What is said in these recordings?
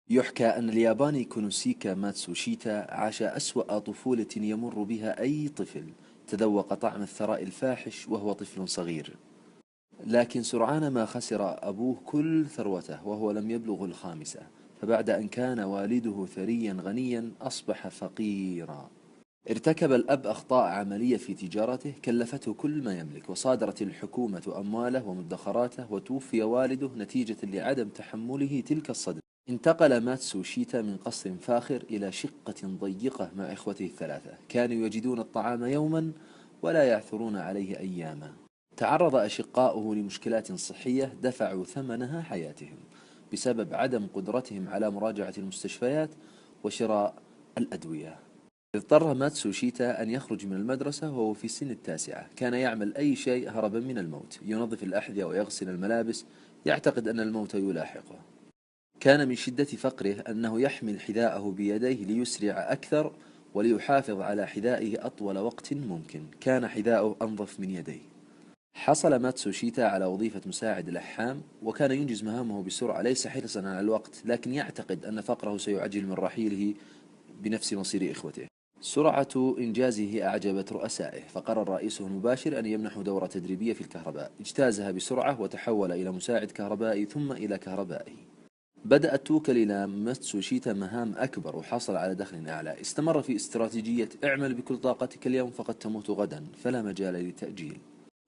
يحكى أن الياباني كونوسيكا ماتسوشيتا عاش أسوأ طفولة يمر بها أي طفل. تذوق طعم الثراء الفاحش وهو طفل صغير، لكن سرعان ما خسر أبوه كل ثروته وهو لم يبلغ الخامسة، فبعد أن كان والده ثريا غنيا أصبح فقيرا. ارتكب الأب أخطاء عملية في تجارته كلفته كل ما يملك، وصادرت الحكومة أمواله ومدخراته، وتوفي والده نتيجة لعدم تحمله تلك الصدمة. انتقل ماتسوشيتا من قصر فاخر إلى شقة ضيقة مع إخوته الثلاثة. كانوا يجدون الطعام يوما ولا يعثرون عليه أياما. تعرض أشقاؤه لمشكلات صحية دفعوا ثمنها حياتهم بسبب عدم قدرتهم على مراجعة المستشفيات وشراء الأدوية. اضطر ماتسوشيتا أن يخرج من المدرسة وهو في سن التاسعة. كان يعمل أي شيء هربا من الموت، ينظف الأحذية ويغسل الملابس، يعتقد أن الموت يلاحقه. كان من شدة فقره أنه يحمل حذاءه بيديه ليسرع أكثر وليحافظ على حذائه أطول وقت ممكن. كان حذاؤه أنظف من يديه. حصل ماتسوشيتا على وظيفة مساعد لحام، وكان ينجز مهامه بسرعة ليس حرصا على الوقت، لكن يعتقد أن فقره سيعجل من رحيله بنفس مصير إخوته. سرعة إنجازه أعجبت رؤسائه، فقرر رئيسه المباشر أن يمنحه دورة تدريبية في الكهرباء. اجتازها بسرعة وتحول إلى مساعد كهربائي ثم إلى كهربائي. بدأت توكل إلى ماتسوشيتا مهام أكبر وحصل على دخل أعلى. استمر في استراتيجية اعمل بكل طاقتك اليوم فقد تموت غدا، فلا مجال للتأجيل.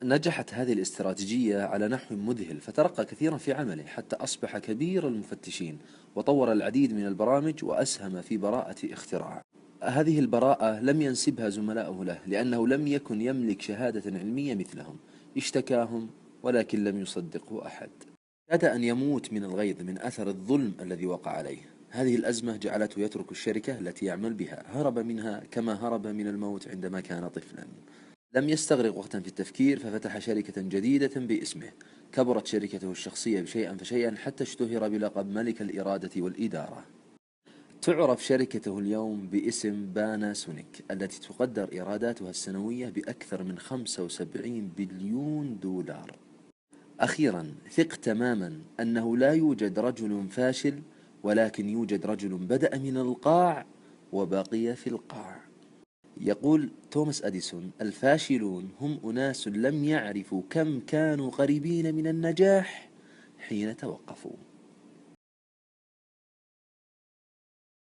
نجحت هذه الاستراتيجية على نحو مذهل، فترقى كثيرا في عمله حتى أصبح كبير المفتشين، وطور العديد من البرامج وأسهم في براءة اختراع. هذه البراءة لم ينسبها زملاؤه له لأنه لم يكن يملك شهادة علمية مثلهم. اشتكاهم ولكن لم يصدقه أحد. كاد أن يموت من الغيظ من أثر الظلم الذي وقع عليه. هذه الأزمة جعلته يترك الشركة التي يعمل بها. هرب منها كما هرب من الموت عندما كان طفلا. لم يستغرق وقتا في التفكير، ففتح شركة جديدة باسمه. كبرت شركته الشخصية شيئا فشيئا حتى اشتهر بلقب ملك الإرادة والإدارة. تعرف شركته اليوم باسم باناسونيك، التي تقدر إيراداتها السنوية بأكثر من 75 بليون دولار. أخيرا، ثق تماما أنه لا يوجد رجل فاشل، ولكن يوجد رجل بدأ من القاع وبقي في القاع. يقول توماس أديسون: الفاشلون هم أناس لم يعرفوا كم كانوا قريبين من النجاح حين توقفوا.